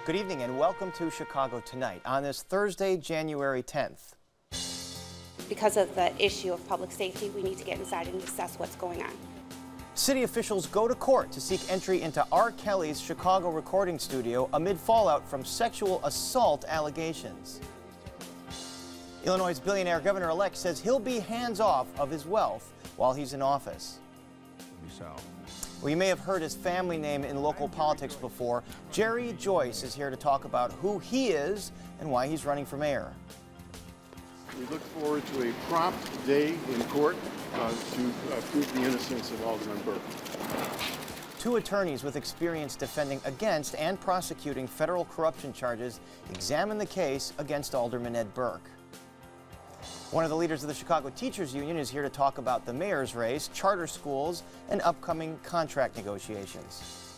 Good evening and welcome to Chicago Tonight on this Thursday, January 10th. Because of the issue of public safety, we need to get inside and assess what's going on. City officials go to court to seek entry into R. Kelly's Chicago recording studio amid fallout from sexual assault allegations. Illinois' billionaire governor-elect says he'll be hands-off of his wealth while he's in office. Well, you may have heard his family name in local politics before. Gerry Joyce is here to talk about who he is and why he's running for mayor. We look forward to a prompt day in court to prove the innocence of Alderman Burke. Two attorneys with experience defending against and prosecuting federal corruption charges examine the case against Alderman Ed Burke. One of the leaders of the Chicago Teachers Union is here to talk about the mayor's race, charter schools, and upcoming contract negotiations.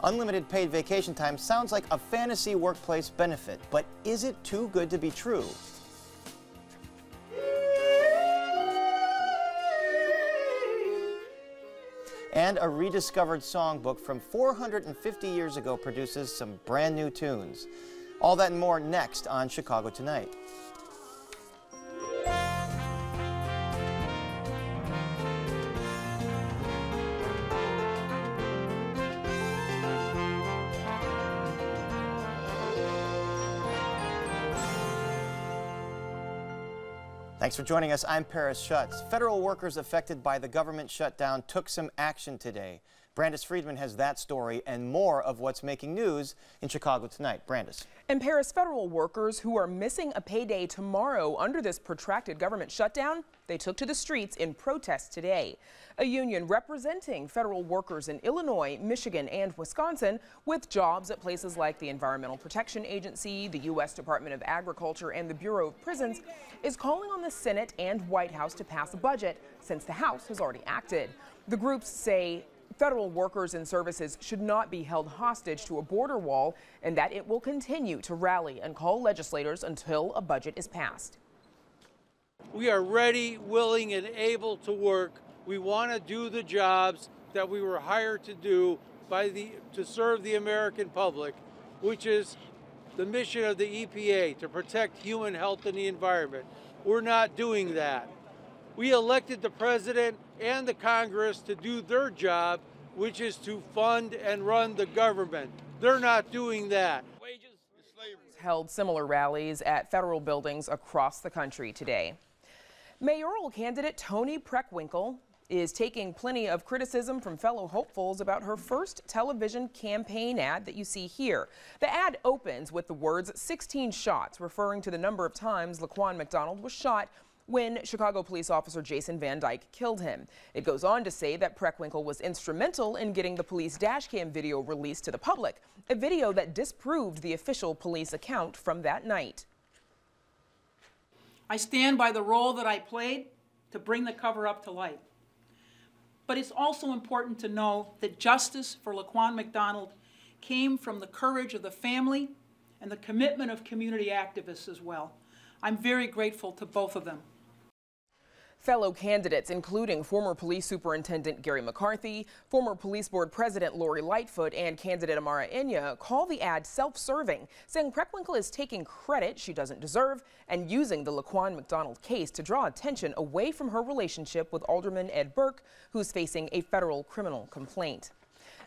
Unlimited paid vacation time sounds like a fantasy workplace benefit, but is it too good to be true? And a rediscovered songbook from 450 years ago produces some brand new tunes. All that and more next on Chicago Tonight. Thanks for joining us. I'm Paris Schutz. Federal workers affected by the government shutdown took some action today. Brandis Friedman has that story and more of what's making news in Chicago Tonight. Brandis. And Paris, federal workers who are missing a payday tomorrow under this protracted government shutdown, they took to the streets in protest today. A union representing federal workers in Illinois, Michigan, and Wisconsin with jobs at places like the Environmental Protection Agency, the U.S. Department of Agriculture, and the Bureau of Prisons is calling on the Senate and White House to pass a budget since the House has already acted. The groups say federal workers and services should not be held hostage to a border wall and that it will continue to rally and call legislators until a budget is passed. We are ready, willing, and able to work. We want to do the jobs that we were hired to do to serve the American public, which is the mission of the EPA, to protect human health and the environment. We're not doing that. We elected the president and the Congress to do their job, which is to fund and run the government. They're not doing that. Held similar rallies at federal buildings across the country today. Mayoral candidate Toni Preckwinkle is taking plenty of criticism from fellow hopefuls about her first television campaign ad that you see here. The ad opens with the words 16 shots, referring to the number of times Laquan McDonald was shot when Chicago police officer Jason Van Dyke killed him. It goes on to say that Preckwinkle was instrumental in getting the police dashcam video released to the public, a video that disproved the official police account from that night. I stand by the role that I played to bring the cover-up to light. But it's also important to know that justice for Laquan McDonald came from the courage of the family and the commitment of community activists as well. I'm very grateful to both of them. Fellow candidates, including former police superintendent Gary McCarthy, former police board president Lori Lightfoot, and candidate Amara Enya, call the ad self-serving, saying Preckwinkle is taking credit she doesn't deserve and using the Laquan McDonald case to draw attention away from her relationship with Alderman Ed Burke, who's facing a federal criminal complaint.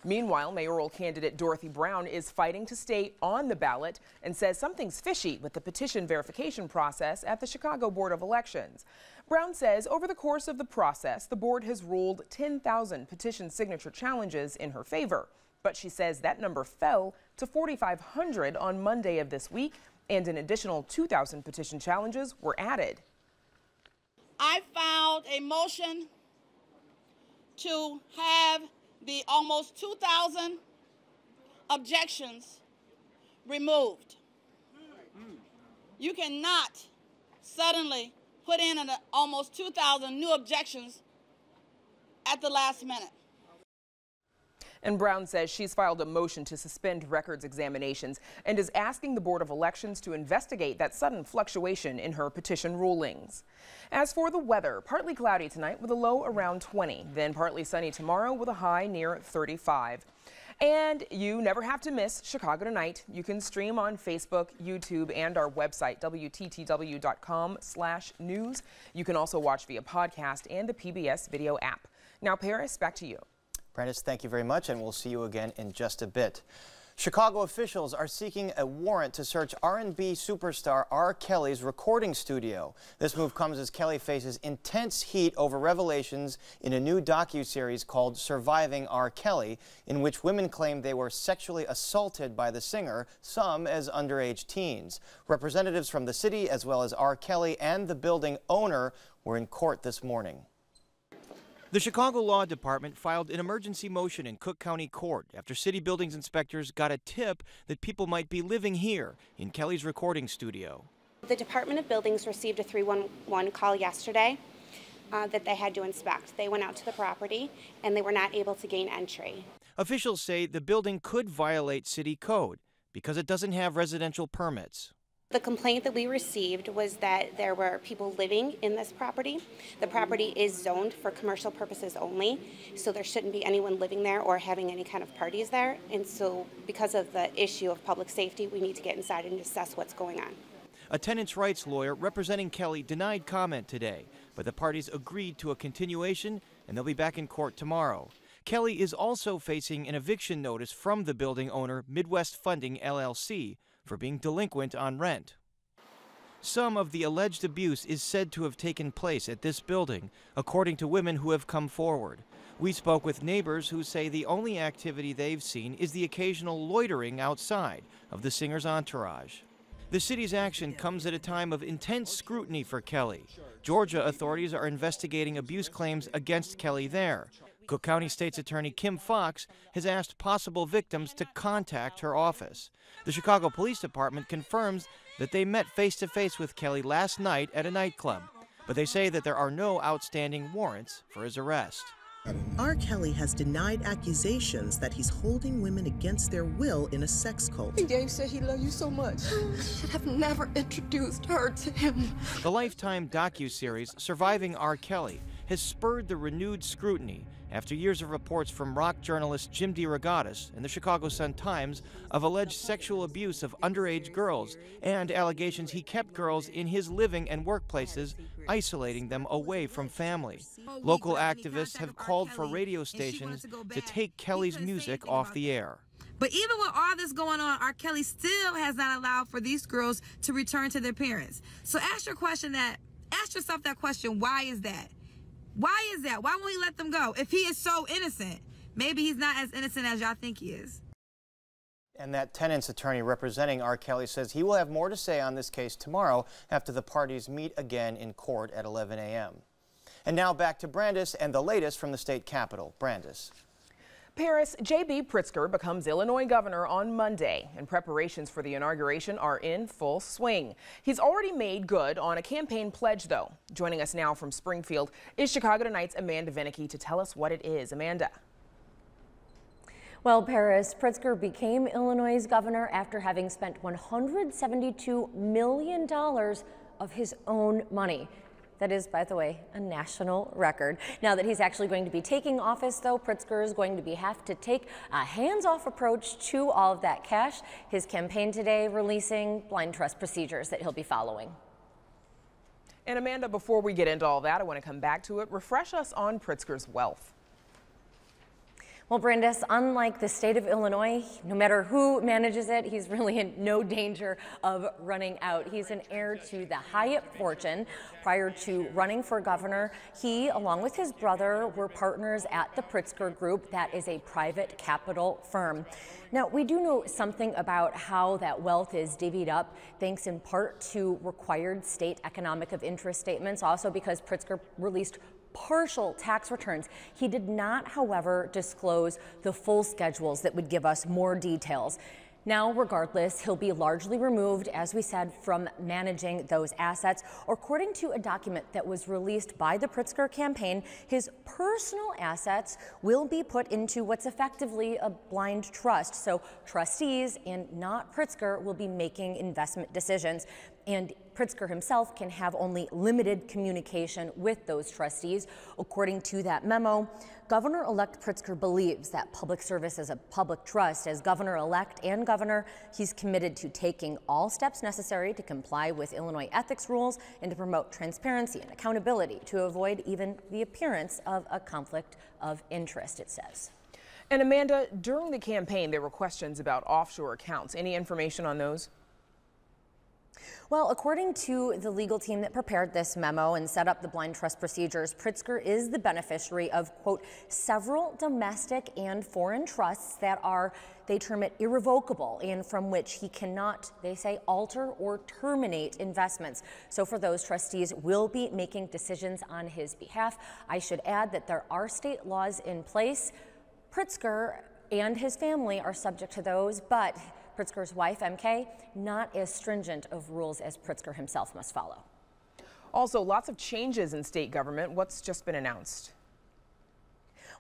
Meanwhile, mayoral candidate Dorothy Brown is fighting to stay on the ballot and says something's fishy with the petition verification process at the Chicago Board of Elections. Brown says over the course of the process, the board has ruled 10,000 petition signature challenges in her favor. But she says that number fell to 4,500 on Monday of this week, and an additional 2,000 petition challenges were added. I filed a motion to have the almost 2,000 objections removed. You cannot suddenly put in almost 2,000 new objections at the last minute. And Brown says she's filed a motion to suspend records examinations and is asking the Board of Elections to investigate that sudden fluctuation in her petition rulings. As for the weather, partly cloudy tonight with a low around 20, then partly sunny tomorrow with a high near 35. And you never have to miss Chicago Tonight. You can stream on Facebook, YouTube, and our website, WTTW.com/news. You can also watch via podcast and the PBS video app. Now, Paris, back to you. Brandis, thank you very much, and we'll see you again in just a bit. Chicago officials are seeking a warrant to search R&B superstar R. Kelly's recording studio. This move comes as Kelly faces intense heat over revelations in a new docuseries called Surviving R. Kelly, in which women claim they were sexually assaulted by the singer, some as underage teens. Representatives from the city, as well as R. Kelly and the building owner, were in court this morning. The Chicago Law Department filed an emergency motion in Cook County Court after city buildings inspectors got a tip that people might be living here in Kelly's recording studio. The Department of Buildings received a 311 call yesterday that they had to inspect. They went out to the property and they were not able to gain entry. Officials say the building could violate city code because it doesn't have residential permits. The complaint that we received was that there were people living in this property. The property is zoned for commercial purposes only, so there shouldn't be anyone living there or having any kind of parties there. And so because of the issue of public safety, we need to get inside and assess what's going on. A tenants' rights lawyer representing Kelly denied comment today, but the parties agreed to a continuation and they'll be back in court tomorrow. Kelly is also facing an eviction notice from the building owner, Midwest Funding, LLC, for being delinquent on rent. Some of the alleged abuse is said to have taken place at this building, according to women who have come forward. We spoke with neighbors who say the only activity they've seen is the occasional loitering outside of the singer's entourage. The city's action comes at a time of intense scrutiny for Kelly. Georgia authorities are investigating abuse claims against Kelly there. Cook County State's Attorney Kim Fox has asked possible victims to contact her office. The Chicago Police Department confirms that they met face-to-face with Kelly last night at a nightclub, but they say that there are no outstanding warrants for his arrest. R. Kelly has denied accusations that he's holding women against their will in a sex cult. Dave said he loved you so much. You should have never introduced her to him. The Lifetime docuseries Surviving R. Kelly has spurred the renewed scrutiny after years of reports from rock journalist Jim DeRogatis and the Chicago Sun-Times of alleged sexual abuse of underage girls and allegations he kept girls in his living and workplaces, isolating them away from family. Local activists have called for radio stations to take Kelly's music off the air. But even with all this going on, R. Kelly still has not allowed for these girls to return to their parents. So ask yourself that question, why is that? Why is that? Why won't he let them go? If he is so innocent, maybe he's not as innocent as y'all think he is. And that tenant's attorney representing R. Kelly says he will have more to say on this case tomorrow after the parties meet again in court at 11 a.m. And now back to Brandis and the latest from the state capitol. Brandis. Paris, J.B. Pritzker becomes Illinois governor on Monday, and preparations for the inauguration are in full swing. He's already made good on a campaign pledge, though. Joining us now from Springfield is Chicago Tonight's Amanda Vinicky to tell us what it is. Amanda. Well, Paris, Pritzker became Illinois' governor after having spent $172 million of his own money. That is, by the way, a national record. Now that he's actually going to be taking office, though, Pritzker is going to have to take a hands-off approach to all of that cash. His campaign today releasing blind trust procedures that he'll be following. And Amanda, before we get into all that, I want to come back to it. Refresh us on Pritzker's wealth. Well, Brandis, unlike the state of Illinois, no matter who manages it, he's really in no danger of running out. He's an heir to the Hyatt fortune. Prior to running for governor, he, along with his brother, were partners at the Pritzker Group. That is a private capital firm. Now, we do know something about how that wealth is divvied up, thanks in part to required state economic of interest statements, also because Pritzker released partial tax returns. He did not, however, disclose the full schedules that would give us more details. Now, regardless, he'll be largely removed, as we said, from managing those assets. According to a document that was released by the Pritzker campaign, his personal assets will be put into what's effectively a blind trust. So trustees and not Pritzker will be making investment decisions. And Pritzker himself can have only limited communication with those trustees. According to that memo, Governor-elect Pritzker believes that public service is a public trust. As governor-elect and governor, he's committed to taking all steps necessary to comply with Illinois ethics rules and to promote transparency and accountability to avoid even the appearance of a conflict of interest, it says. And Amanda, during the campaign, there were questions about offshore accounts. Any information on those? Well, according to the legal team that prepared this memo and set up the blind trust procedures, Pritzker is the beneficiary of, quote, several domestic and foreign trusts that are, they term it, irrevocable, and from which he cannot, they say, alter or terminate investments. So for those, trustees will be making decisions on his behalf. I should add that there are state laws in place. Pritzker and his family are subject to those, but Pritzker's wife, MK, not as stringent of rules as Pritzker himself must follow. Also, lots of changes in state government. What's just been announced?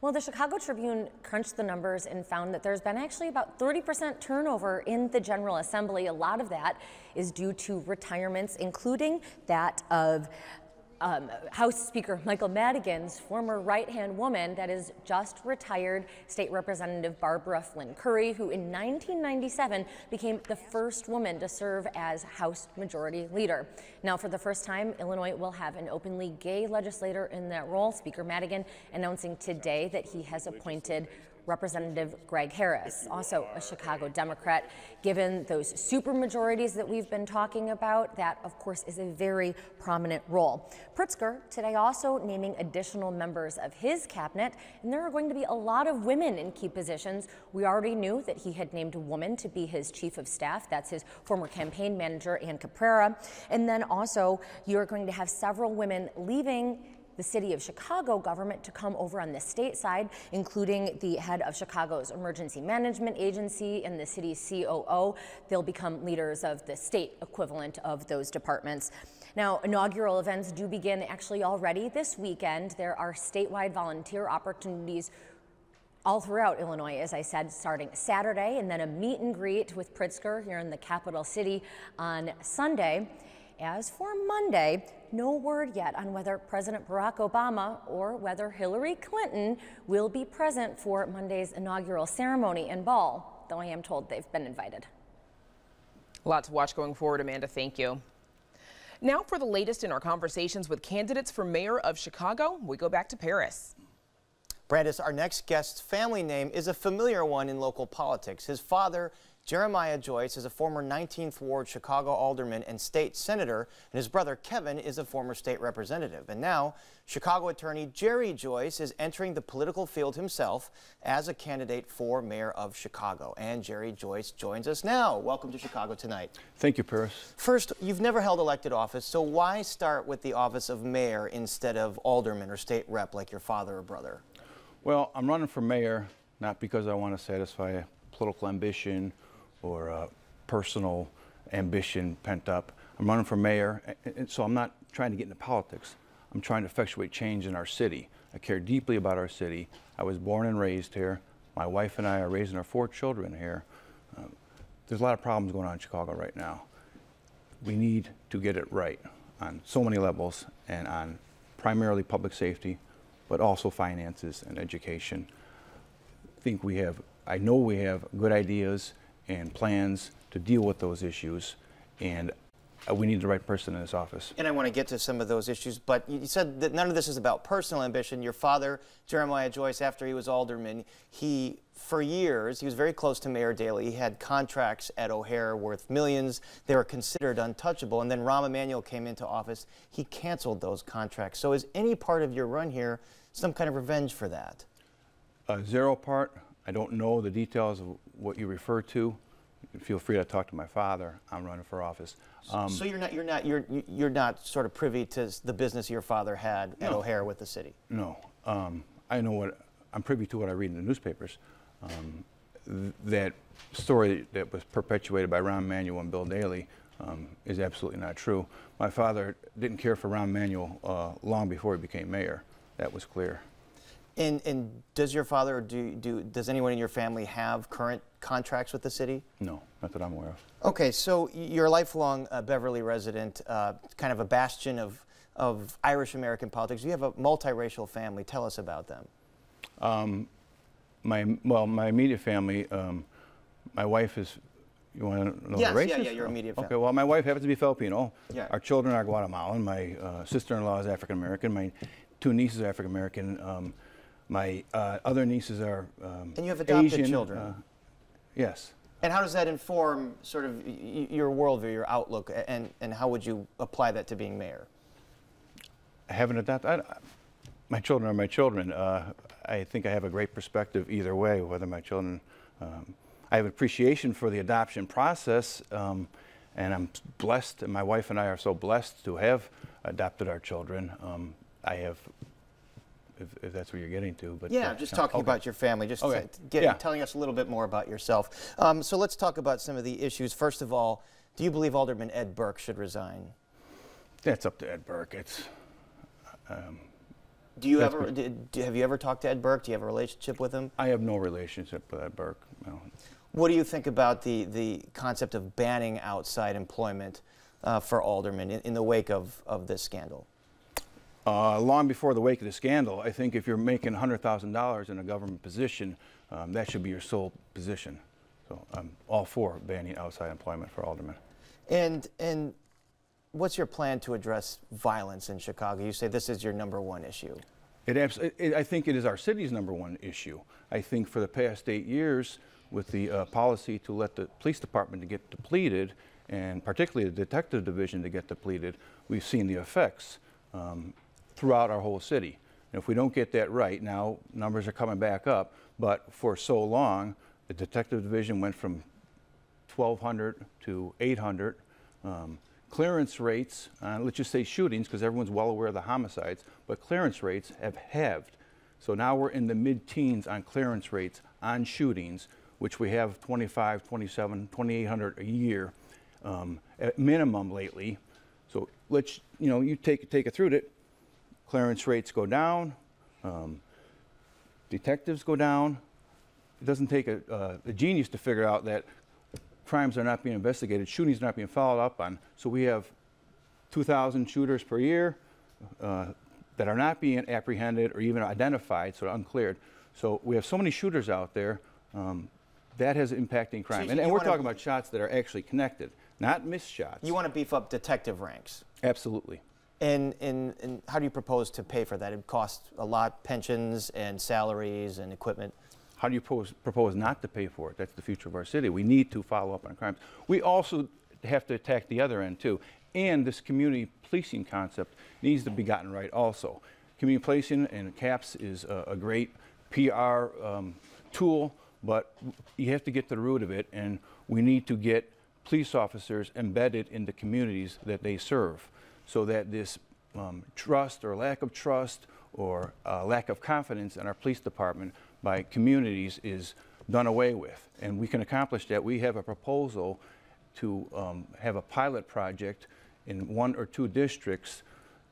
Well, the Chicago Tribune crunched the numbers and found that there's been actually about 30% turnover in the General Assembly. A lot of that is due to retirements, including that of House Speaker Michael Madigan's former right-hand woman that is just retired, State Representative Barbara Flynn Curry, who in 1997 became the first woman to serve as House Majority Leader. Now, for the first time, Illinois will have an openly gay legislator in that role. Speaker Madigan announcing today that he has appointed Representative Greg Harris, also a Chicago Democrat. Given those supermajorities that we've been talking about, that, of course, is a very prominent role. Pritzker today also naming additional members of his cabinet, and there are going to be a lot of women in key positions. We already knew that he had named a woman to be his chief of staff. That's his former campaign manager, Ann Caprera. And then also, you're going to have several women leaving the city of Chicago government to come over on the state side, including the head of Chicago's Emergency Management Agency and the city's COO. They'll become leaders of the state equivalent of those departments. Now, inaugural events do begin actually already this weekend. There are statewide volunteer opportunities all throughout Illinois, as I said, starting Saturday, and then a meet and greet with Pritzker here in the capital city on Sunday. As for Monday, no word yet on whether President Barack Obama or whether Hillary Clinton will be present for Monday's inaugural ceremony and ball, though I am told they've been invited. A lot to watch going forward, Amanda. Thank you. Now for the latest in our conversations with candidates for mayor of Chicago, we go back to Paris. Brandis, our next guest's family name is a familiar one in local politics. His father, Gerry Joyce, is a former 19th Ward Chicago alderman and state senator, and his brother Kevin is a former state representative. And now, Chicago attorney Gerry Joyce is entering the political field himself as a candidate for mayor of Chicago. And Gerry Joyce joins us now. Welcome to Chicago Tonight. Thank you, Paris. First, you've never held elected office, so why start with the office of mayor instead of alderman or state rep like your father or brother? Well, I'm running for mayor not because I want to satisfy a political ambition or a personal ambition pent up. I'm running for mayor, and so I'm not trying to get into politics. I'm trying to effectuate change in our city. I care deeply about our city. I was born and raised here. My wife and I are raising our 4 children here. There's a lot of problems going on in Chicago right now. We need to get it right on so many levels, and on primarily public safety, but also finances and education. I know we have good ideas and plans to deal with those issues, and we need the right person in this office. And I want to get to some of those issues, but you said that none of this is about personal ambition. Your father, Gerry Joyce, after he was alderman, for years, he was very close to Mayor Daley. He had contracts at O'Hare worth millions. They were considered untouchable, and then Rahm Emanuel came into office. He canceled those contracts. So is any part of your run here some kind of revenge for that? Zero part. I don't know the details of what you refer to. Feel free to talk to my father. I'm running for office. So you're not sort of privy to the business your father had at O'Hare with the city? No. I'm privy to what I read in the newspapers. that story that was perpetuated by Rahm Emanuel and Bill Daley is absolutely not true. My father didn't care for Rahm Emanuel long before he became mayor. That was clear. And does your father, does anyone in your family have current contracts with the city? No, not that I'm aware of. Okay, so you're a lifelong Beverly resident, kind of a bastion of Irish-American politics. You have a multiracial family. Tell us about them. My immediate family, my wife is, you want to know the races? Yeah, your immediate family. Okay, well, my wife happens to be Filipino. Yeah. Our children are Guatemalan. My sister-in-law is African-American. My two nieces are African-American. My other nieces are and you have adopted Asian, children? Yes. And how does that inform sort of your worldview, your outlook, and how would you apply that to being mayor? I haven't adopted. My children are my children. I think I have a great perspective either way, whether my children. I have appreciation for the adoption process, and I'm blessed, and my wife and I are so blessed to have adopted our children. I have, if that's what you're getting to. But yeah, just talking about your family, just telling us a little bit more about yourself. So let's talk about some of the issues. First of all, do you believe Alderman Ed Burke should resign? That's up to Ed Burke. It's. Do you ever, have you ever talked to Ed Burke? Do you have a relationship with him? I have no relationship with Ed Burke, no. What do you think about the concept of banning outside employment for aldermen in the wake of this scandal? Long before the wake of the scandal, I think if you're making $100,000 in a government position, that should be your sole position. So I'm all for banning outside employment for aldermen. And what's your plan to address violence in Chicago? You say this is your #1 issue. I think it is our city's #1 issue. I think for the past 8 years, with the policy to let the police department to get depleted, and particularly the detective division to get depleted, we've seen the effects throughout our whole city. And if we don't get that right, now numbers are coming back up, but for so long, the detective division went from 1,200 to 800. Clearance rates, let's just say shootings, because everyone's well aware of the homicides, but clearance rates have halved. So now we're in the mid-teens on clearance rates on shootings, which we have 25, 27, 2,800 a year at minimum lately. So let's, you take it through it. Clearance rates go down, detectives go down. It doesn't take a genius to figure out that crimes are not being investigated, shootings are not being followed up on. So we have 2,000 shooters per year that are not being apprehended or even identified, so uncleared. So we have so many shooters out there that has impacting crime. So and we're talking about shots that are actually connected, not missed shots. You want to beef up detective ranks? Absolutely. And how do you propose to pay for that? It costs a lot, pensions and salaries and equipment. How do you propose not to pay for it? That's the future of our city. We need to follow up on crimes. We also have to attack the other end too. And this community policing concept needs to be gotten right also. Community policing and CAPS is a great PR tool, but you have to get to the root of it, and we need to get police officers embedded in the communities that they serve, so that this trust or lack of trust or lack of confidence in our police department by communities is done away with. And we can accomplish that. We have a proposal to have a pilot project in 1 or 2 districts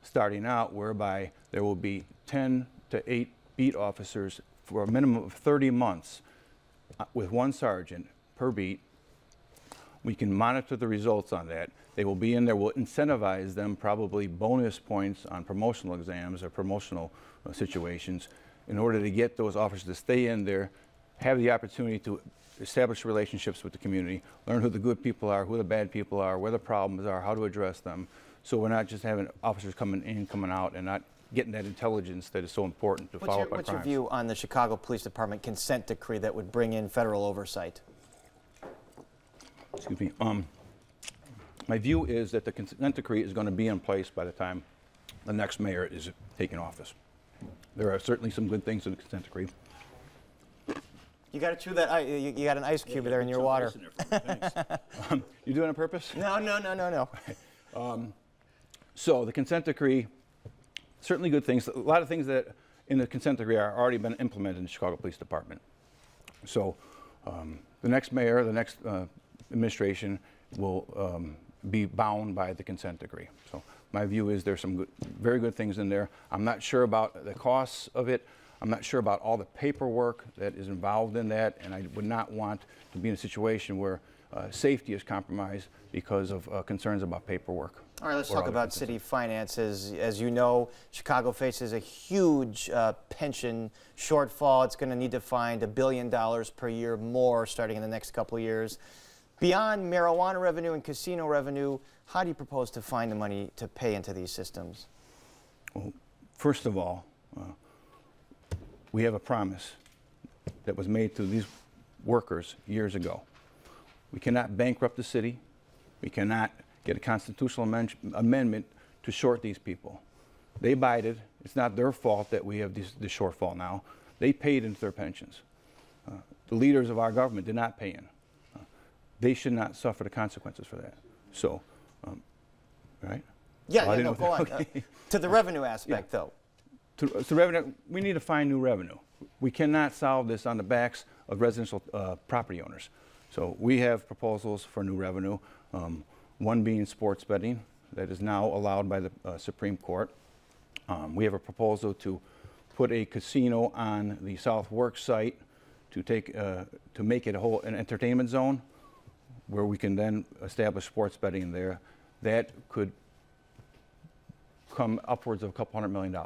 starting out, whereby there will be 10 to 8 beat officers for a minimum of 30 months with 1 sergeant per beat. We can monitor the results on that. They will be in there. We'll incentivize them, probably bonus points on promotional exams or promotional situations, in order to get those officers to stay in there, have the opportunity to establish relationships with the community, learn who the good people are, who the bad people are, where the problems are, how to address them. So we're not just having officers coming in, coming out, and not getting that intelligence that is so important to follow up on crimes. What's your view on the Chicago Police Department consent decree that would bring in federal oversight? Excuse me. My view is that the consent decree is going to be in place by the time the next mayor is taking office. There are certainly some good things in the consent decree. You got to chew that. You got an ice cube there in your water. You doing it on purpose? No. So the consent decree, certainly good things. A lot of things that in the consent decree are already been implemented in the Chicago Police Department. So The next mayor, the next administration will be bound by the consent decree. So my view is there's some very good things in there. I'm not sure about the costs of it. I'm not sure about all the paperwork that is involved in that, and I would not want to be in a situation where safety is compromised because of concerns about paperwork. All right, let's talk about city finances. As you know, Chicago faces a huge pension shortfall. It's going to need to find $1 billion per year more starting in the next couple of years. Beyond marijuana revenue and casino revenue, how do you propose to find the money to pay into these systems? Well, first of all, we have a promise that was made to these workers years ago. We cannot bankrupt the city. We cannot get a constitutional amendment to short these people. They abided. It's not their fault that we have this shortfall now. They paid into their pensions. The leaders of our government did not pay in. They should not suffer the consequences for that. So, right? Yeah, well, no, go on. Okay. To the revenue aspect, though. To revenue, we need to find new revenue. We cannot solve this on the backs of residential property owners. So we have proposals for new revenue, one being sports betting that is now allowed by the Supreme Court. We have a proposal to put a casino on the South Works site to make it an entertainment zone where we can then establish sports betting there. That could come upwards of a couple $100 million.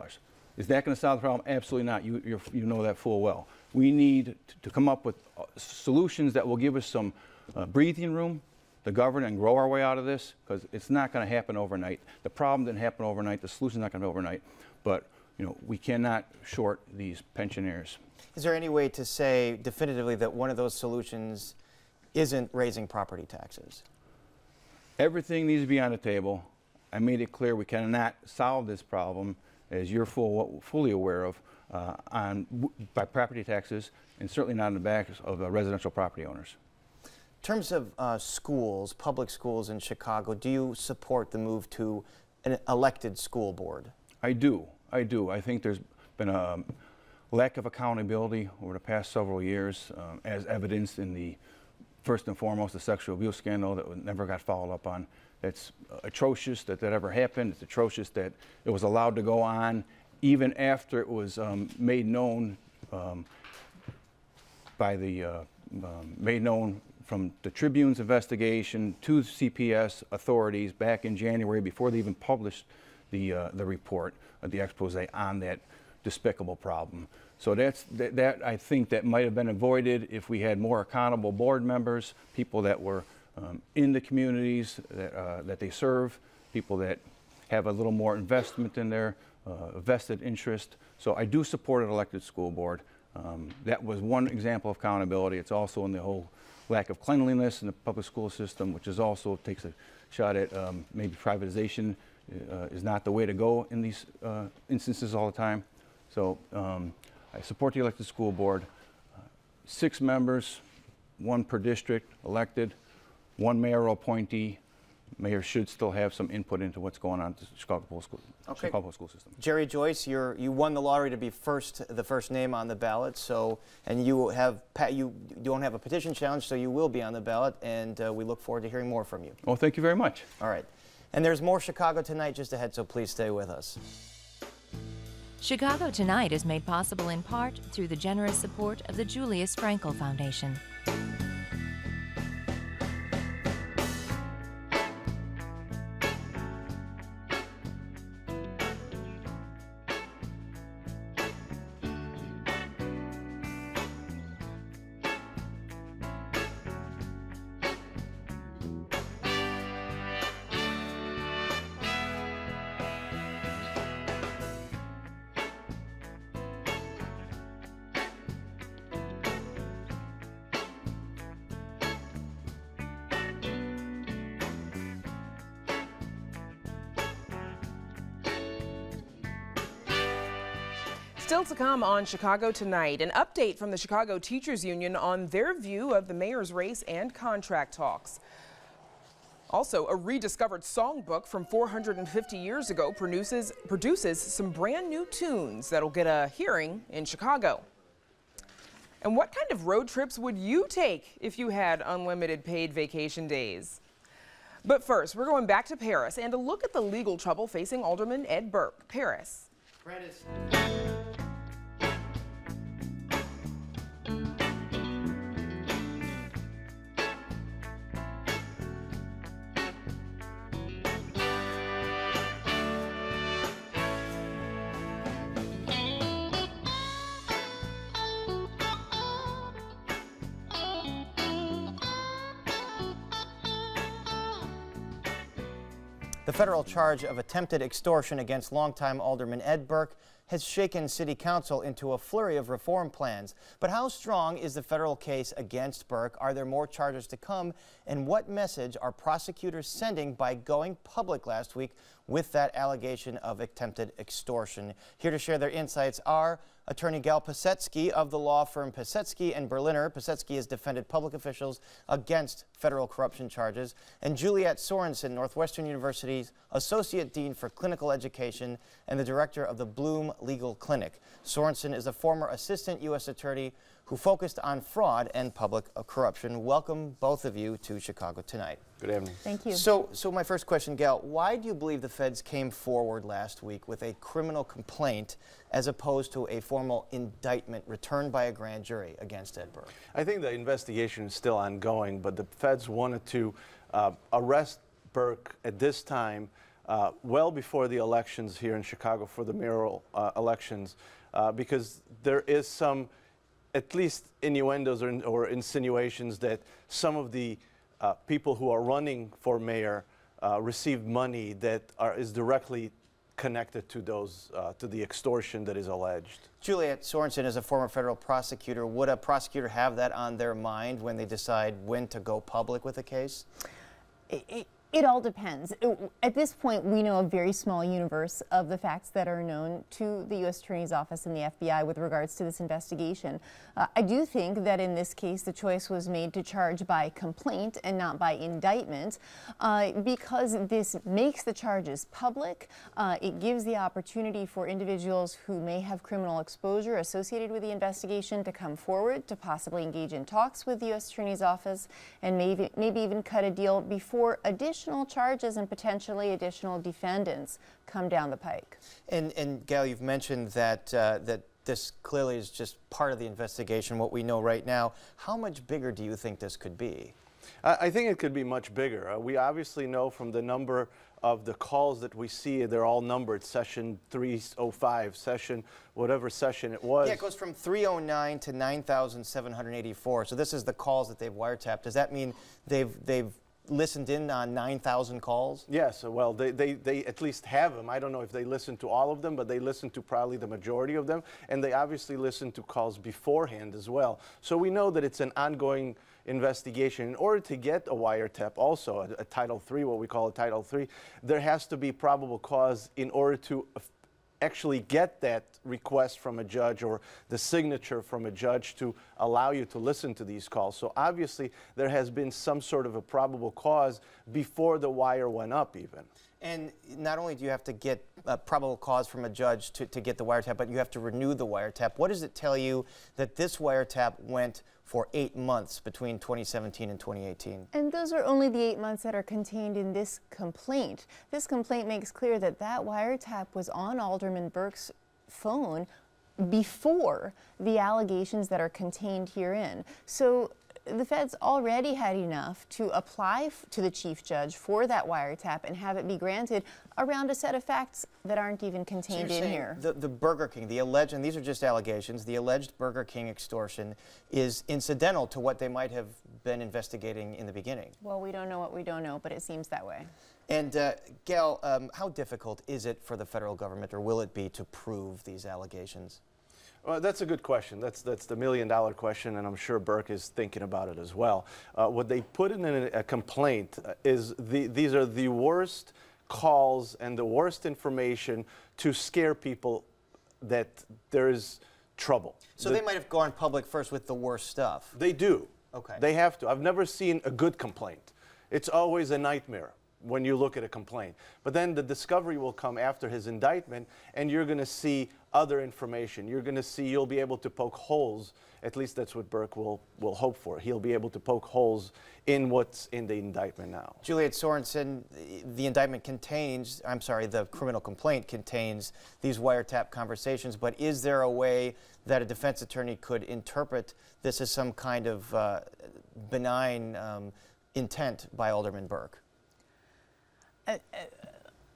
Is that going to solve the problem? Absolutely not. You know that full well. We need to come up with solutions that will give us some breathing room to govern and grow our way out of this, because it's not going to happen overnight. The problem didn't happen overnight. The solution's not going to be overnight. But we cannot short these pensioners. Is there any way to say definitively that one of those solutions isn't raising property taxes? Everything needs to be on the table. I made it clear we cannot solve this problem, as you're fully aware of, by property taxes, and certainly not on the backs of residential property owners. In terms of schools, public schools in Chicago, do you support the move to an elected school board? I do. I do. I think there's been a lack of accountability over the past several years, as evidenced in the, first and foremost, the sexual abuse scandal that never got followed up on. It's atrocious that ever happened. It's atrocious that it was allowed to go on even after it was made known made known from the Tribune's investigation to CPS authorities back in January, before they even published the report, the expose on that despicable problem. So that I think that might have been avoided if we had more accountable board members, people that were in the communities that they serve, people that have a little more investment in their vested interest. So I do support an elected school board. That was one example of accountability. It's also in the whole lack of cleanliness in the public school system, which is also takes a shot at maybe privatization is not the way to go in these instances all the time. So I support the elected school board. 6 members, 1 per district elected, 1 mayoral appointee. Mayor should still have some input into what's going on to the Chicago Public School System. Gerry Joyce, you won the lottery to be the first name on the ballot. So, and you don't have a petition challenge, so you will be on the ballot, and we look forward to hearing more from you. Well, thank you very much. All right, and there's more Chicago Tonight just ahead, so please stay with us. Chicago Tonight is made possible in part through the generous support of the Julius Frankel Foundation. Still to come on Chicago Tonight, an update from the Chicago Teachers Union on their view of the mayor's race and contract talks. Also, a rediscovered songbook from 450 years ago produces some brand new tunes that'll get a hearing in Chicago. And what kind of road trips would you take if you had unlimited paid vacation days? But first, we're going back to Paris and a look at the legal trouble facing Alderman Ed Burke. Paris. Brandis. The federal charge of attempted extortion against longtime Alderman Ed Burke has shaken City Council into a flurry of reform plans. But how strong is the federal case against Burke? Are there more charges to come? And what message are prosecutors sending by going public last week with that allegation of attempted extortion? Here to share their insights are Attorney Gal Pasetsky of the law firm Pasetsky and Berliner. Pasetsky has defended public officials against federal corruption charges. And Juliet Sorensen, Northwestern University's Associate Dean for Clinical Education and the director of the Bloom Legal Clinic. Sorensen is a former assistant U.S. attorney who focused on fraud and public corruption. Welcome, both of you, to Chicago tonight. Good evening. Thank you. So my first question, Gal, why do you believe the feds came forward last week with a criminal complaint as opposed to a formal indictment returned by a grand jury against Ed Burke? I think the investigation is still ongoing, but the feds wanted to arrest Burke at this time, well before the elections here in Chicago for the mayoral elections, because there is some, at least innuendos or insinuations that some of the people who are running for mayor received money that is directly connected to those to the extortion that is alleged. Juliet Sorensen is a former federal prosecutor. Would a prosecutor have that on their mind when they decide when to go public with a case? It all depends. At this point, we know a very small universe of the facts that are known to the U.S. Attorney's Office and the FBI with regards to this investigation. I do think that in this case, the choice was made to charge by complaint and not by indictment because this makes the charges public. It gives the opportunity for individuals who may have criminal exposure associated with the investigation to come forward, to possibly engage in talks with the U.S. Attorney's Office, and maybe even cut a deal before additional charges and potentially additional defendants come down the pike. And Gal, you've mentioned that that this clearly is just part of the investigation, what we know right now. How much bigger do you think this could be? I think it could be much bigger. We obviously know from the number of the calls that we see, they're all numbered, session 305, session, whatever session it was. Yeah, it goes from 309 to 9,784. So this is the calls that they've wiretapped. Does that mean they've listened in on 9,000 calls? Yes, well, they at least have them. I don't know if they listen to all of them, but they listen to probably the majority of them, and they obviously listen to calls beforehand as well. So we know that it's an ongoing investigation. In order to get a wiretap, also a Title III, what we call a Title III, there has to be probable cause in order to actually get that request from a judge or the signature from a judge to allow you to listen to these calls. So obviously there has been some sort of a probable cause before the wire went up even. And not only do you have to get a probable cause from a judge to get the wiretap, but you have to renew the wiretap. What does it tell you that this wiretap went for 8 months between 2017 and 2018? And those are only the 8 months that are contained in this complaint. This complaint makes clear that that wiretap was on Alderman Burke's phone before the allegations that are contained herein. So the feds already had enough to apply to the chief judge for that wiretap and have it be granted around a set of facts that aren't even contained in here. The Burger King, the alleged, and these are just allegations, the alleged Burger King extortion is incidental to what they might have been investigating in the beginning. Well, we don't know what we don't know, but it seems that way. And Gal, how difficult is it for the federal government, or will it be, to prove these allegations? Well, that's a good question. That's the million-dollar question, and I'm sure Burke is thinking about it as well. What they put in a complaint is these are the worst calls and the worst information to scare people that there is trouble. So they might have gone public first with the worst stuff. They do. Okay. They have to. I've never seen a good complaint. It's always a nightmare. when you look at a complaint. But then the discovery will come after his indictment, and you're going to see other information. You'll be able to poke holes. At least that's what Burke will hope for. He'll be able to poke holes in what's in the indictment now. Juliet Sorensen, the indictment contains, I'm sorry, the criminal complaint contains these wiretap conversations, but is there a way that a defense attorney could interpret this as some kind of benign intent by Alderman Burke?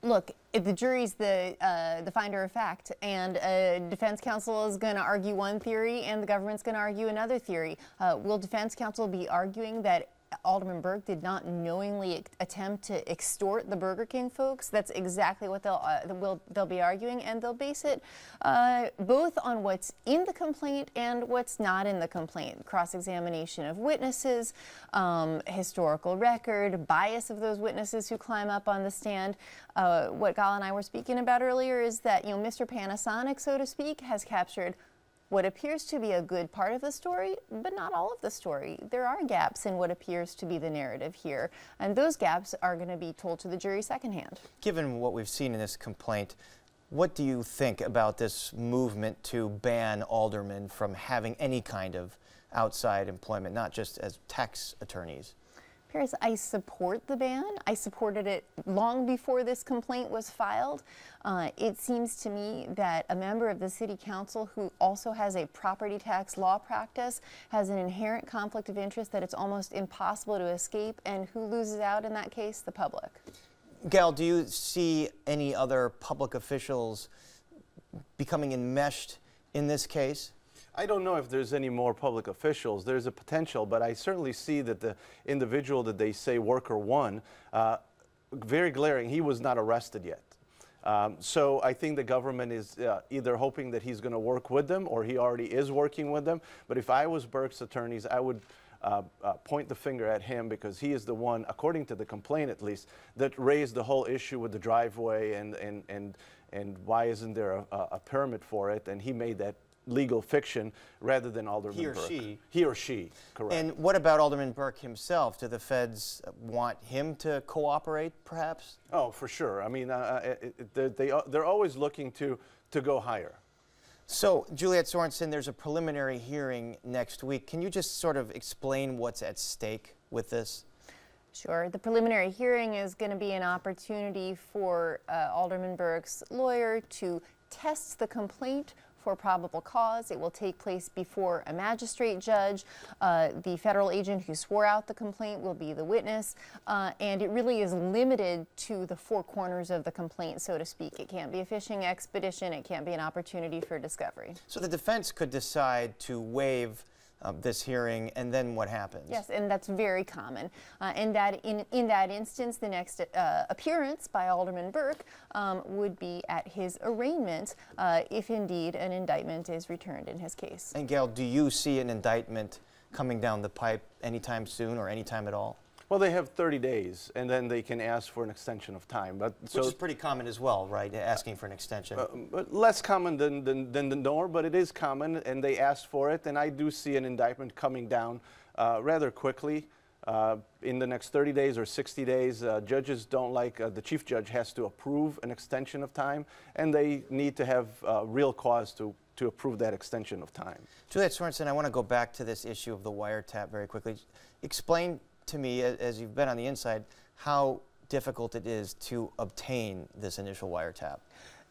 Look, if the jury's the finder of fact, and defense counsel is going to argue one theory and the government's going to argue another theory, will defense counsel be arguing that Alderman Burke did not knowingly attempt to extort the Burger King folks? That's exactly what they'll be arguing, and they'll base it both on what's in the complaint and what's not in the complaint. Cross-examination of witnesses, historical record, bias of those witnesses who climb up on the stand. What Gal and I were speaking about earlier is that, Mr. Panasonic, so to speak, has captured what appears to be a good part of the story, but not all of the story. There are gaps in what appears to be the narrative here, and those gaps are going to be told to the jury secondhand. Given what we've seen in this complaint, what do you think about this movement to ban aldermen from having any kind of outside employment, not just as tax attorneys? Paris, I support the ban. I supported it long before this complaint was filed. It seems to me that a member of the City Council who also has a property tax law practice has an inherent conflict of interest that it's almost impossible to escape, and who loses out in that case? The public. Gal, do you see any other public officials becoming enmeshed in this case? I don't know if there's any more public officials. There's a potential, but I certainly see that the individual that they say worker one, very glaring, he was not arrested yet. So I think the government is either hoping that he's going to work with them, or he already is working with them. But if I was Burke's attorneys, I would point the finger at him, because he is the one, according to the complaint at least, that raised the whole issue with the driveway and why isn't there a permit for it, and he made that legal fiction rather than Alderman Burke. He or she, correct. And what about Alderman Burke himself? Do the feds want him to cooperate, perhaps? Oh, for sure. I mean, they're always looking to go higher. So, Juliet Sorensen, there's a preliminary hearing next week. Can you just sort of explain what's at stake with this? Sure. The preliminary hearing is going to be an opportunity for Alderman Burke's lawyer to test the complaint for probable cause. It will take place before a magistrate judge. The federal agent who swore out the complaint will be the witness, and it really is limited to the four corners of the complaint, so to speak. It can't be a fishing expedition. It can't be an opportunity for discovery. So the defense could decide to waive this hearing, and then what happens? Yes, and that's very common. And that in that instance, the next appearance by Alderman Burke would be at his arraignment, if indeed an indictment is returned in his case. And Gail, do you see an indictment coming down the pipe anytime soon or anytime at all? Well, they have 30 days, and then they can ask for an extension of time. Which is pretty common as well, right, asking for an extension? But less common than the norm, but it is common, and they asked for it. And I do see an indictment coming down rather quickly in the next 30 days or 60 days. Judges don't like, the chief judge has to approve an extension of time, and they need to have real cause to approve that extension of time. Juliet Sorensen, I want to go back to this issue of the wiretap very quickly. Explain to me, as you've been on the inside, how difficult it is to obtain this initial wiretap.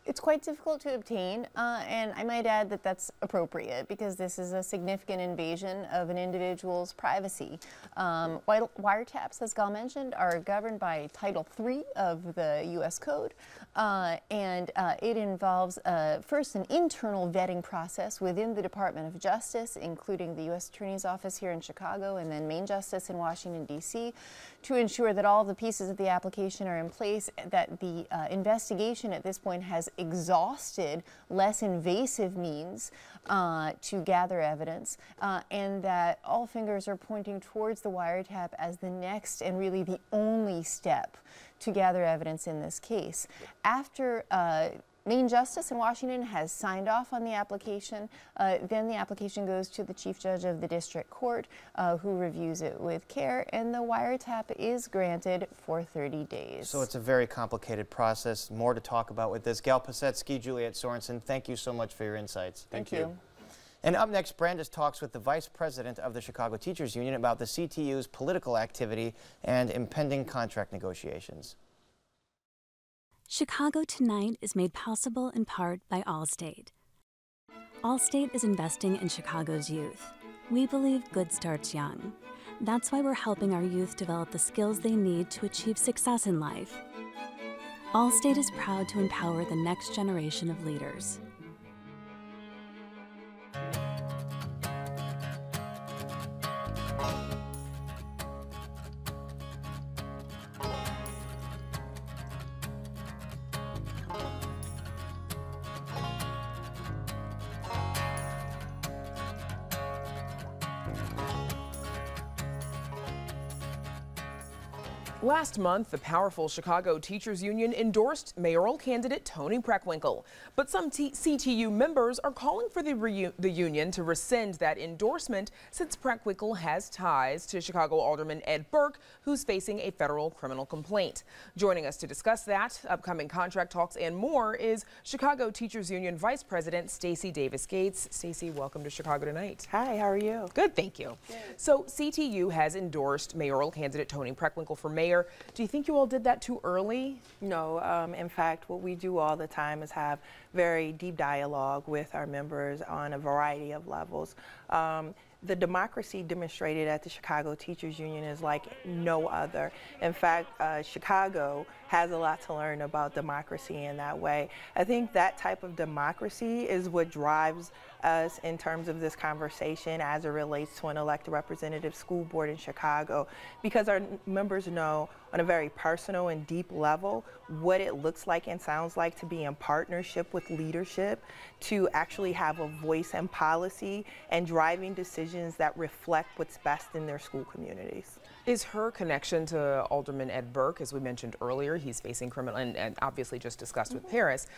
It's quite difficult to obtain, and I might add that that's appropriate because this is a significant invasion of an individual's privacy. Wiretaps, as Gal mentioned, are governed by Title III of the U.S. Code, and it involves first an internal vetting process within the Department of Justice, including the U.S. Attorney's Office here in Chicago and then Main Justice in Washington, D.C., to ensure that all the pieces of the application are in place, that the investigation at this point has exhausted less invasive means to gather evidence, and that all fingers are pointing towards the wiretap as the next and really the only step to gather evidence in this case. After Main Justice in Washington has signed off on the application. Then the application goes to the Chief Judge of the District Court, who reviews it with care, and the wiretap is granted for 30 days. So it's a very complicated process. More to talk about with this. Gal Pasetsky, Juliet Sorensen, thank you so much for your insights. Thank you. And up next, Brandis talks with the Vice President of the Chicago Teachers Union about the CTU's political activity and impending contract negotiations. Chicago Tonight is made possible in part by Allstate. Allstate is investing in Chicago's youth. We believe good starts young. That's why we're helping our youth develop the skills they need to achieve success in life. Allstate is proud to empower the next generation of leaders. Last month, the powerful Chicago Teachers Union endorsed mayoral candidate Toni Preckwinkle. But some CTU members are calling for the union to rescind that endorsement since Preckwinkle has ties to Chicago Alderman Ed Burke, who's facing a federal criminal complaint. Joining us to discuss that, upcoming contract talks, and more is Chicago Teachers Union Vice President Stacey Davis Gates. Stacey, welcome to Chicago Tonight. Hi, how are you? Good, thank you. Good. So CTU has endorsed mayoral candidate Toni Preckwinkle for mayor. Do you think you all did that too early? No, in fact, what we do all the time is have very deep dialogue with our members on a variety of levels. The democracy demonstrated at the Chicago Teachers Union is like no other. In fact, Chicago has a lot to learn about democracy in that way. I think that type of democracy is what drives us in terms of this conversation as it relates to an elected representative school board in Chicago, because our members know on a very personal and deep level what it looks like and sounds like to be in partnership with leadership, to actually have a voice in policy and driving decisions that reflect what's best in their school communities. Is her connection to Alderman Ed Burke, as we mentioned earlier, he's facing criminal, and obviously just discussed with Paris,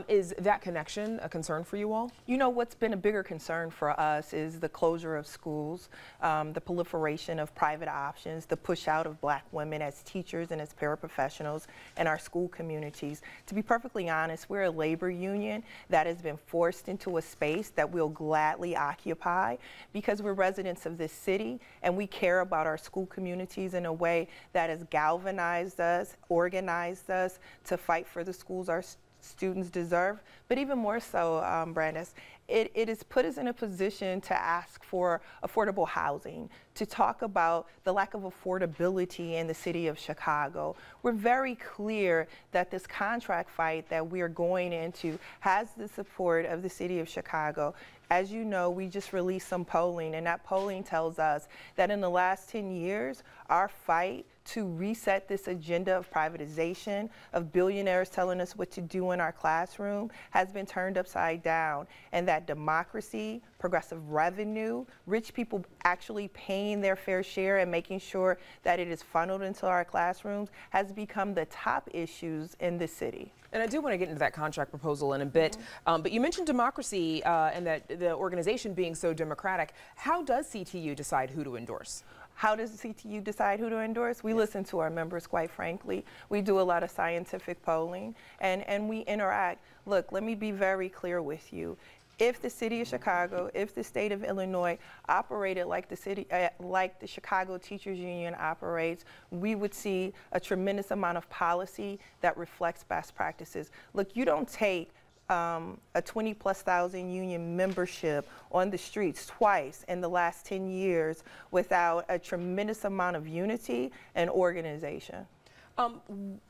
is that connection a concern for you all? You know, what's been a bigger concern for us is the closure of schools, the proliferation of private options, the push out of Black women as teachers and as paraprofessionals in our school communities. To be perfectly honest, we're a labor union that has been forced into a space that we'll gladly occupy because we're residents of this city and we care about our school communities in a way that has galvanized us, organized us to fight for the schools our students deserve. But even more so, Brandis, it has put us in a position to ask for affordable housing, to talk about the lack of affordability in the city of Chicago. We're very clear that this contract fight that we are going into has the support of the city of Chicago. As you know, we just released some polling, and that polling tells us that in the last 10 years, our fight to reset this agenda of privatization, of billionaires telling us what to do in our classroom, has been turned upside down, and that democracy, progressive revenue, rich people actually paying their fair share and making sure that it is funneled into our classrooms has become the top issues in the city. And I do want to get into that contract proposal in a bit, but you mentioned democracy and that the organization being so democratic. How does CTU decide who to endorse? How does CTU decide who to endorse? We listen to our members, quite frankly. We do a lot of scientific polling, and we interact. Look, let me be very clear with you. If the city of Chicago, if the state of Illinois operated like the Chicago Teachers Union operates, we would see a tremendous amount of policy that reflects best practices. Look, you don't take a 20,000+ union membership on the streets twice in the last 10 years without a tremendous amount of unity and organization.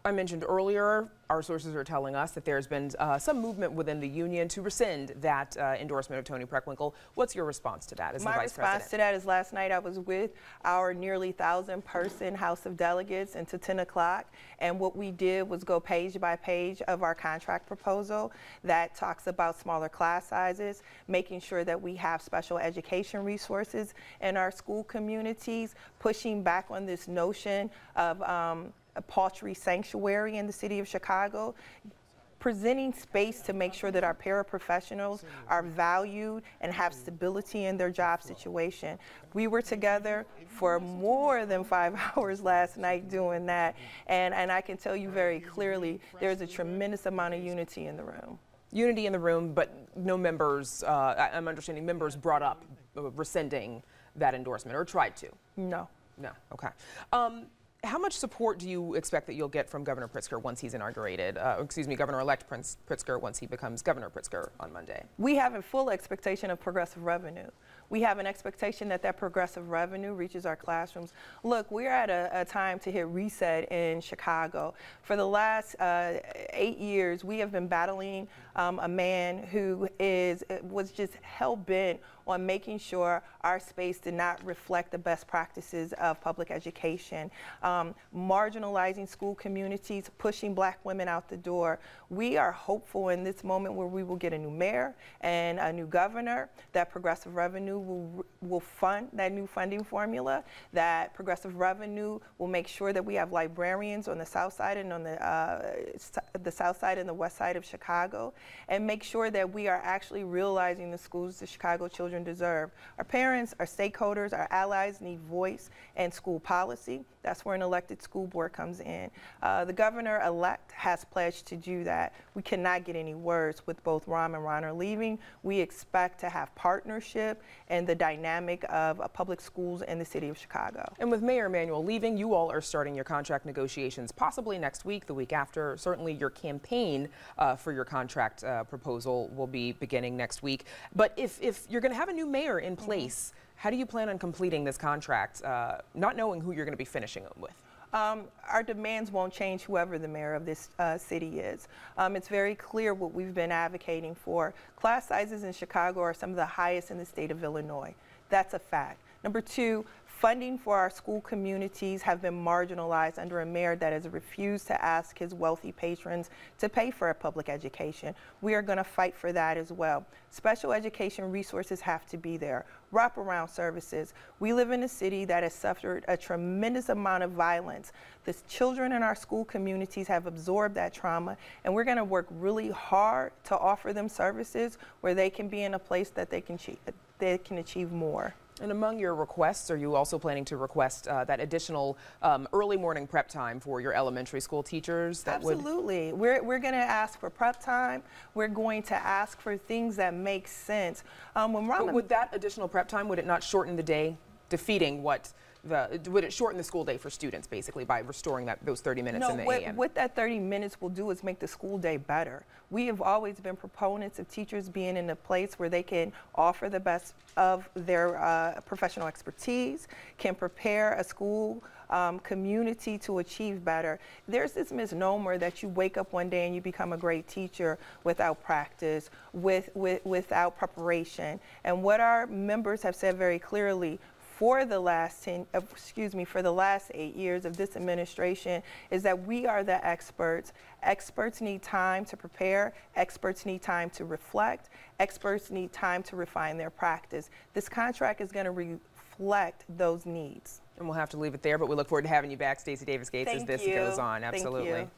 I mentioned earlier, our sources are telling us that there's been some movement within the union to rescind that endorsement of Toni Preckwinkle. What's your response to that as the Vice President? My response to that is last night I was with our nearly 1,000-person House of Delegates until 10 o'clock, and what we did was go page by page of our contract proposal that talks about smaller class sizes, making sure that we have special education resources in our school communities, pushing back on this notion of a paltry sanctuary in the city of Chicago. presenting space to make sure that our paraprofessionals are valued and have stability in their job situation. We were together for more than 5 hours last night doing that, and I can tell you very clearly there's a tremendous amount of unity in the room. Unity in the room, but no members, I'm understanding members brought up rescinding that endorsement, or tried to? No. No, okay. How much support do you expect that you'll get from Governor Pritzker once he's inaugurated? Governor-elect Pritzker once he becomes Governor Pritzker on Monday? We have a full expectation of progressive revenue. We have an expectation that that progressive revenue reaches our classrooms. Look, we're at a time to hit reset in Chicago. For the last 8 years, we have been battling a man who was just hell-bent on making sure our space did not reflect the best practices of public education, marginalizing school communities, pushing black women out the door. We are hopeful in this moment where we will get a new mayor and a new governor, that progressive revenue will fund that new funding formula, that progressive revenue will make sure that we have librarians on the south side and on the south side and the west side of Chicago, and make sure that we are actually realizing the schools the Chicago children deserve. Our parents, our stakeholders, our allies need voice and school policy. That's where an elected school board comes in. The governor-elect has pledged to do that. We cannot get any worse with both Rahm and Ron are leaving. We expect to have partnership and the dynamic of public schools in the city of Chicago. And with Mayor Emanuel leaving, you all are starting your contract negotiations possibly next week, the week after. Certainly your campaign for your contract proposal will be beginning next week. But if you're going to have a new mayor in place, how do you plan on completing this contract, not knowing who you're going to be finishing it with? Our demands won't change whoever the mayor of this city is. It's very clear what we've been advocating for. Class sizes in Chicago are some of the highest in the state of Illinois. That's a fact. Number two, funding for our school communities have been marginalized under a mayor that has refused to ask his wealthy patrons to pay for a public education. We are going to fight for that as well. Special education resources have to be there. Wraparound services. We live in a city that has suffered a tremendous amount of violence. The children in our school communities have absorbed that trauma, and we're going to work really hard to offer them services where they can be in a place that they can achieve more. And among your requests, are you also planning to request that additional early morning prep time for your elementary school teachers? Absolutely. We're going to ask for prep time. We're going to ask for things that make sense. Would that additional prep time, would it not shorten the day, defeating what would it shorten the school day for students, basically, by restoring those 30 minutes in the AM? What that 30 minutes will do is make the school day better. We have always been proponents of teachers being in a place where they can offer the best of their professional expertise, can prepare a school community to achieve better. There's this misnomer that you wake up one day and you become a great teacher without practice, without preparation. And what our members have said very clearly, for the last 8 years of this administration, is that we are the experts. Experts need time to prepare. Experts need time to reflect. Experts need time to refine their practice. This contract is going to reflect those needs. And we'll have to leave it there, but we look forward to having you back, Stacey Davis Gates, as this goes on. Absolutely. Thank you.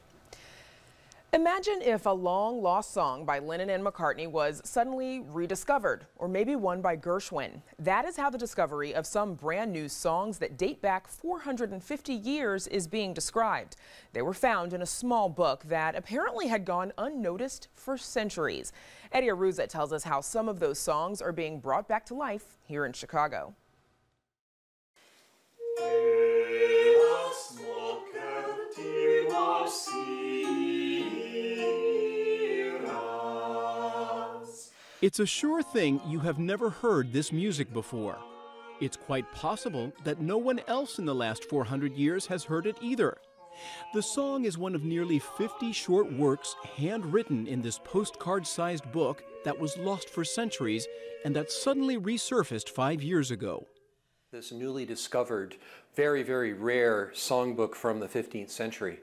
Imagine if a long-lost song by Lennon and McCartney was suddenly rediscovered, or maybe one by Gershwin. That is how the discovery of some brand new songs that date back 450 years is being described. They were found in a small book that apparently had gone unnoticed for centuries. Eddie Aruza tells us how some of those songs are being brought back to life here in Chicago. It's a sure thing you have never heard this music before. It's quite possible that no one else in the last 400 years has heard it either. The song is one of nearly 50 short works handwritten in this postcard-sized book that was lost for centuries and that suddenly resurfaced 5 years ago. This newly discovered, very, very rare songbook from the 15th century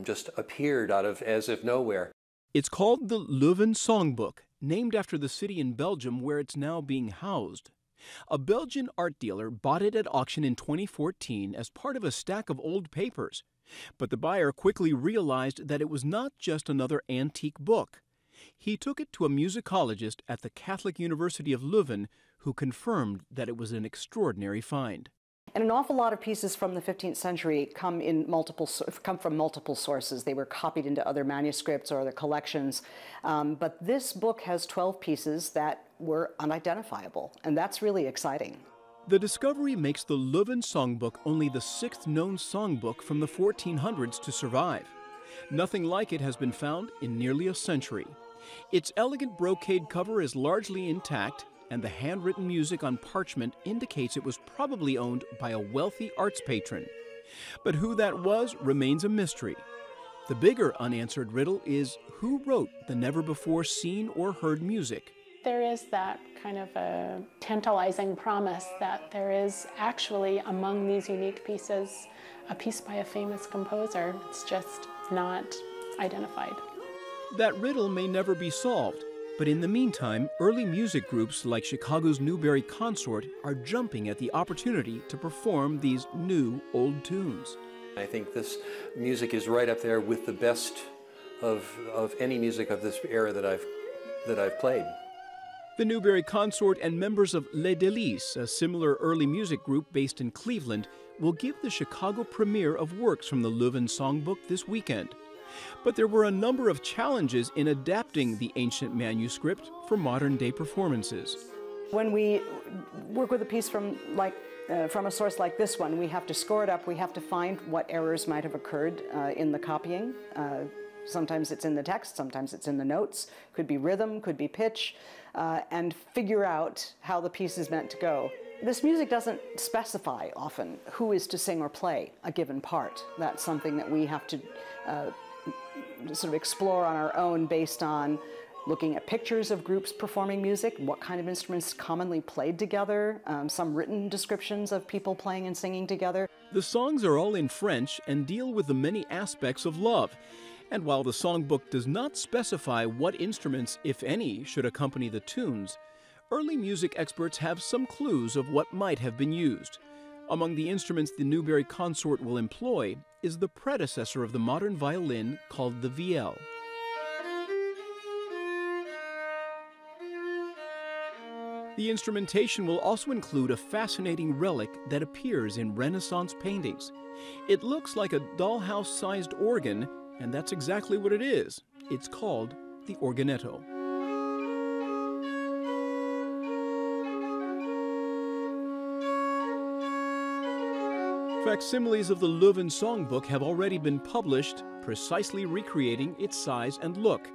just appeared as of nowhere. It's called the Louvin Songbook, named after the city in Belgium where it's now being housed. A Belgian art dealer bought it at auction in 2014 as part of a stack of old papers. But the buyer quickly realized that it was not just another antique book. He took it to a musicologist at the Catholic University of Louvin, who confirmed that it was an extraordinary find. And an awful lot of pieces from the 15th century come from multiple sources. They were copied into other manuscripts or other collections. But this book has 12 pieces that were unidentifiable, and that's really exciting. The discovery makes the Louvin Songbook only the 6th known songbook from the 1400s to survive. Nothing like it has been found in nearly a century. Its elegant brocade cover is largely intact, and the handwritten music on parchment indicates it was probably owned by a wealthy arts patron. But who that was remains a mystery. The bigger unanswered riddle is who wrote the never-before-seen or heard music. There is that kind of a tantalizing promise that there is actually among these unique pieces a piece by a famous composer. It's just not identified. That riddle may never be solved, but in the meantime, early music groups like Chicago's Newberry Consort are jumping at the opportunity to perform these new old tunes. I think this music is right up there with the best of any music of this era that I've played. The Newberry Consort and members of Les Délices, a similar early music group based in Cleveland, will give the Chicago premiere of works from the Louvin Songbook this weekend. But there were a number of challenges in adapting the ancient manuscript for modern-day performances. When we work with a piece from a source like this one, we have to score it up, we have to find what errors might have occurred in the copying. Sometimes it's in the text, sometimes it's in the notes, could be rhythm, could be pitch, and figure out how the piece is meant to go. This music doesn't specify often who is to sing or play a given part. That's something that we have to sort of explore on our own based on looking at pictures of groups performing music, what kind of instruments commonly played together, some written descriptions of people playing and singing together. The songs are all in French and deal with the many aspects of love. And while the songbook does not specify what instruments, if any, should accompany the tunes, early music experts have some clues of what might have been used. Among the instruments the Newberry Consort will employ is the predecessor of the modern violin called the vielle. The instrumentation will also include a fascinating relic that appears in Renaissance paintings. It looks like a dollhouse-sized organ, and that's exactly what it is. It's called the organetto. Facsimiles of the Louvin Songbook have already been published, precisely recreating its size and look.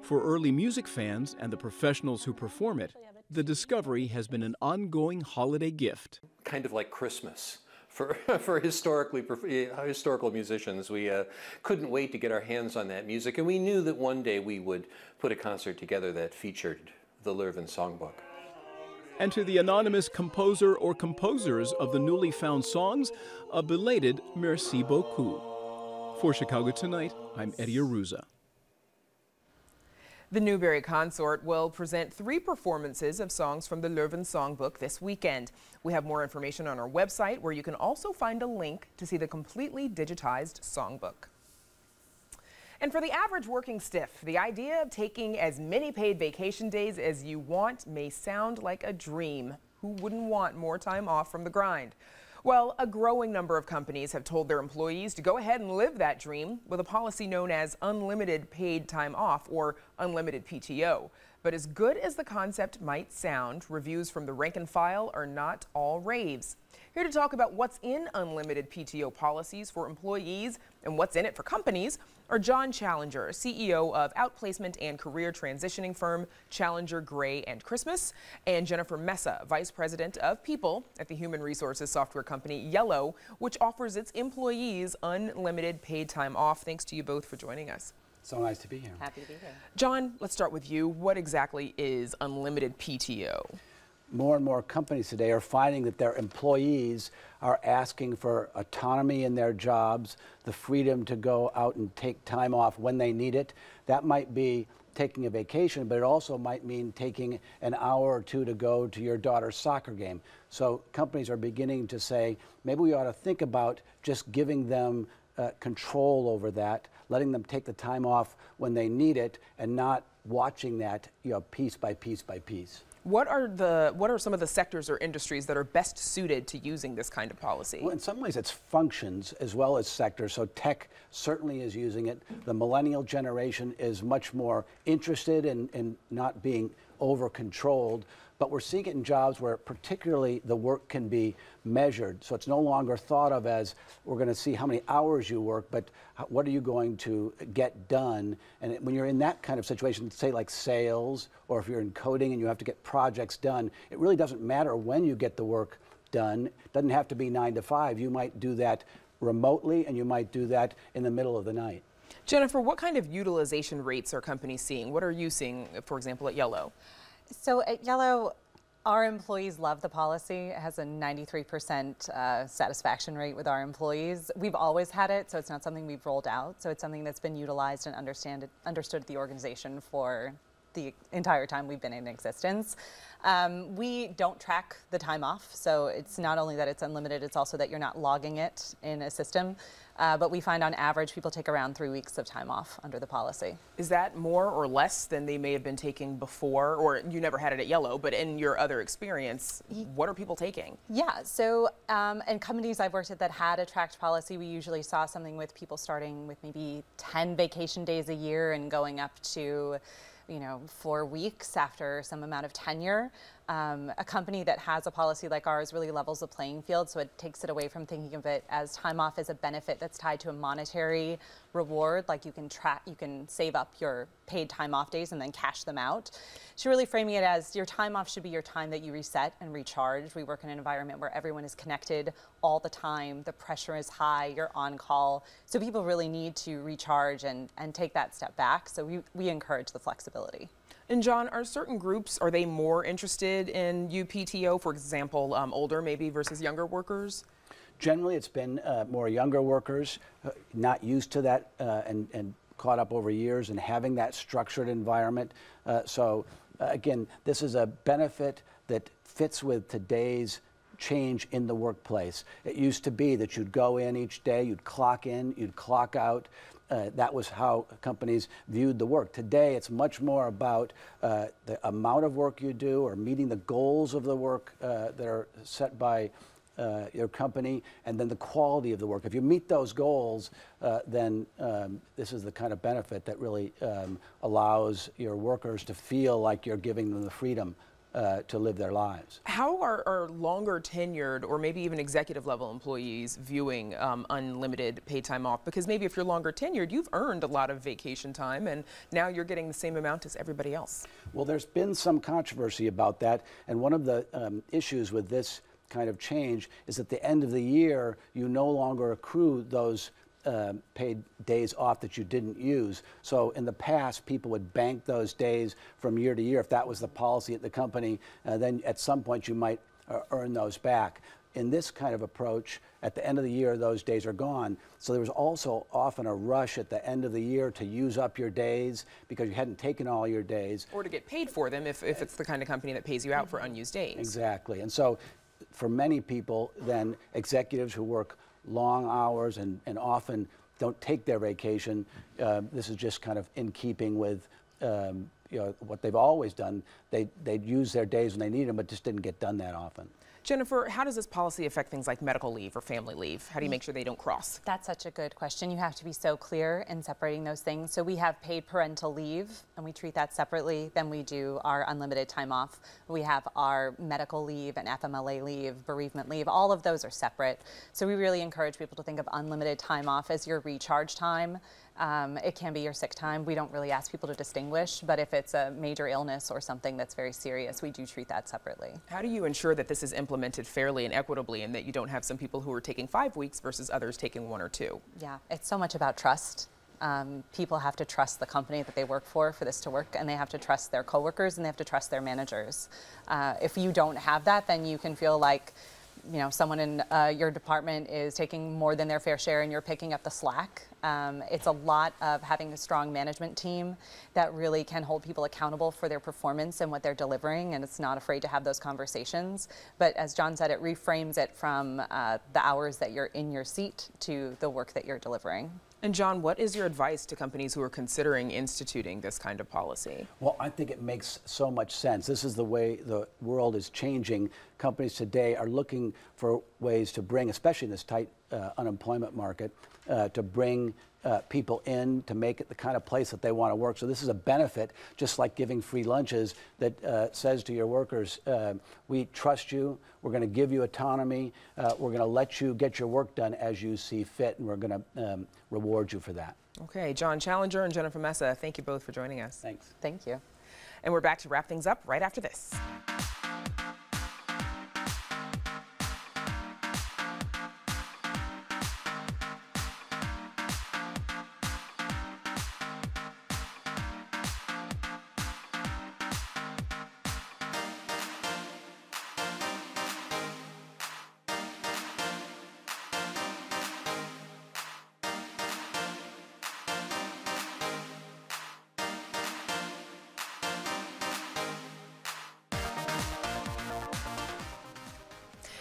For early music fans and the professionals who perform it, the discovery has been an ongoing holiday gift. Kind of like Christmas. For historical musicians, we couldn't wait to get our hands on that music, and we knew that one day we would put a concert together that featured the Louvin Songbook. And to the anonymous composer or composers of the newly found songs, a belated merci beaucoup. For Chicago Tonight, I'm Eddie Aruza. The Newberry Consort will present 3 performances of songs from the Louvin Songbook this weekend. We have more information on our website, where you can also find a link to see the completely digitized songbook. And for the average working stiff, the idea of taking as many paid vacation days as you want may sound like a dream. Who wouldn't want more time off from the grind? Well, a growing number of companies have told their employees to go ahead and live that dream with a policy known as unlimited paid time off, or unlimited PTO. But as good as the concept might sound, reviews from the rank and file are not all raves. Here to talk about what's in unlimited PTO policies for employees and what's in it for companies are John Challenger, CEO of outplacement and career transitioning firm Challenger Gray & Christmas, and Jennifer Mesa, Vice President of People at the human resources software company Yellow, which offers its employees unlimited paid time off. Thanks to you both for joining us. So nice to be here. Happy to be here. John, let's start with you. What exactly is unlimited PTO? More and more companies today are finding that their employees are asking for autonomy in their jobs, the freedom to go out and take time off when they need it. That might be taking a vacation, but it also might mean taking an hour or two to go to your daughter's soccer game. So companies are beginning to say, maybe we ought to think about just giving them control over that, letting them take the time off when they need it, and not watching that, piece by piece by piece. What are some of the sectors or industries that are best suited to using this kind of policy? Well, in some ways it's functions as well as sectors. So tech certainly is using it. The millennial generation is much more interested in not being over-controlled. But we're seeing it in jobs where particularly the work can be measured. So it's no longer thought of as we're going to see how many hours you work, but what are you going to get done? And when you're in that kind of situation, say like sales, or if you're in coding and you have to get projects done, it really doesn't matter when you get the work done. It doesn't have to be 9 to 5. You might do that remotely, and you might do that in the middle of the night. Jennifer, what kind of utilization rates are companies seeing? What are you seeing, for example, at Yellow? So at Yellow, our employees love the policy. It has a 93% satisfaction rate with our employees. We've always had it, so it's not something we've rolled out. So it's something that's been utilized and understood at the organization for the entire time we've been in existence. We don't track the time off, so it's not only that it's unlimited, it's also that you're not logging it in a system. But we find on average people take around 3 weeks of time off under the policy. Is that more or less than they may have been taking before? Or you never had it at Yellow, but in your other experience, what are people taking? Yeah, so in companies I've worked at that had a tracked policy, we usually saw something with people starting with maybe 10 vacation days a year and going up to 4 weeks after some amount of tenure. A company that has a policy like ours really levels the playing field, so it takes it away from thinking of it as time off as a benefit that's tied to a monetary reward, like you can save up your paid time off days and then cash them out. So really framing it as your time off should be your time that you reset and recharge. We work in an environment where everyone is connected all the time, the pressure is high, you're on call, so people really need to recharge and take that step back, so we encourage the flexibility. And John, are certain groups, are they more interested in UPTO, for example, older maybe versus younger workers? Generally, it's been more younger workers, not used to that and caught up over years and having that structured environment. Again, this is a benefit that fits with today's change in the workplace. It used to be that you'd go in each day, you'd clock in, you'd clock out. That was how companies viewed the work. Today, it's much more about the amount of work you do or meeting the goals of the work that are set by your company, and then the quality of the work. If you meet those goals, then this is the kind of benefit that really allows your workers to feel like you're giving them the freedom to live their lives. How are longer tenured or maybe even executive level employees viewing unlimited paid time off? Because maybe if you're longer tenured, you've earned a lot of vacation time and now you're getting the same amount as everybody else. Well, there's been some controversy about that, and one of the issues with this kind of change is at the end of the year, you no longer accrue those paid days off that you didn't use. So in the past, people would bank those days from year to year. If that was the policy at the company, then at some point you might earn those back. In this kind of approach, at the end of the year, those days are gone. So there was also often a rush at the end of the year to use up your days because you hadn't taken all your days. Or to get paid for them if it's the kind of company that pays you out for unused days. Exactly. And so for many people, then executives who work long hours and often don't take their vacation, this is just kind of in keeping with what they've always done. They'd use their days when they need them, but just didn't get done that often. Jennifer, how does this policy affect things like medical leave or family leave? How do you make sure they don't cross? That's such a good question. You have to be so clear in separating those things. So we have paid parental leave, and we treat that separately. Then we do our unlimited time off. We have our medical leave and FMLA leave, bereavement leave. All of those are separate. So we really encourage people to think of unlimited time off as your recharge time. It can be your sick time. We don't really ask people to distinguish, but if it's a major illness or something that's very serious, we do treat that separately. How do you ensure that this is implemented fairly and equitably and that you don't have some people who are taking 5 weeks versus others taking 1 or 2? Yeah, it's so much about trust. People have to trust the company that they work for this to work, and they have to trust their coworkers and they have to trust their managers. If you don't have that, then you can feel like someone in your department is taking more than their fair share and you're picking up the slack. It's a lot of having a strong management team that really can hold people accountable for their performance and what they're delivering, and it's not afraid to have those conversations. But as John said, it reframes it from the hours that you're in your seat to the work that you're delivering. And John, what is your advice to companies who are considering instituting this kind of policy? Well, I think it makes so much sense. This is the way the world is changing. Companies today are looking for ways to bring, especially in this tight unemployment market, to bring people in, to make it the kind of place that they want to work. So this is a benefit, just like giving free lunches, that says to your workers, we trust you, we're going to give you autonomy, we're going to let you get your work done as you see fit, and we're going to reward you for that. Okay, John Challenger and Jennifer Mesa, thank you both for joining us. Thanks. Thank you. And we're back to wrap things up right after this.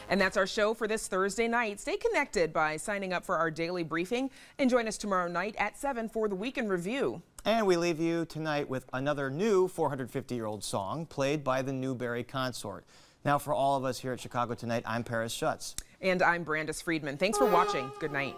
And that's our show for this Thursday night. Stay connected by signing up for our daily briefing and join us tomorrow night at 7 for the Weekend Review. And we leave you tonight with another new 450-year-old song played by the Newberry Consort. Now, for all of us here at Chicago Tonight, I'm Paris Schutz. And I'm Brandis Friedman. Thanks for watching. Good night.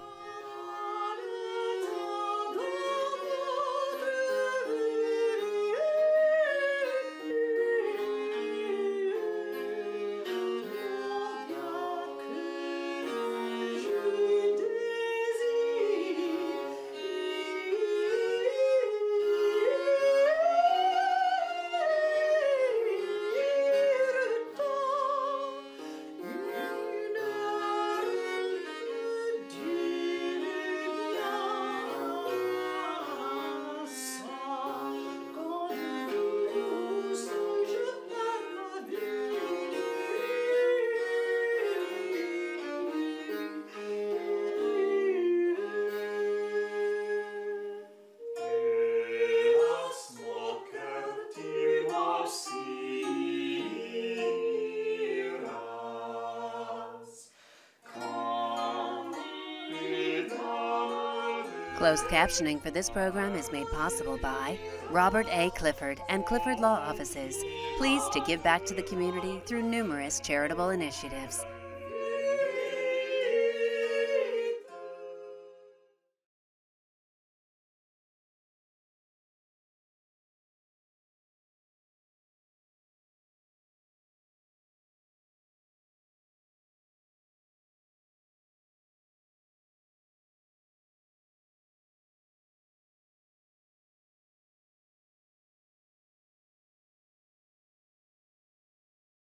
Closed captioning for this program is made possible by Robert A. Clifford and Clifford Law Offices, pleased to give back to the community through numerous charitable initiatives.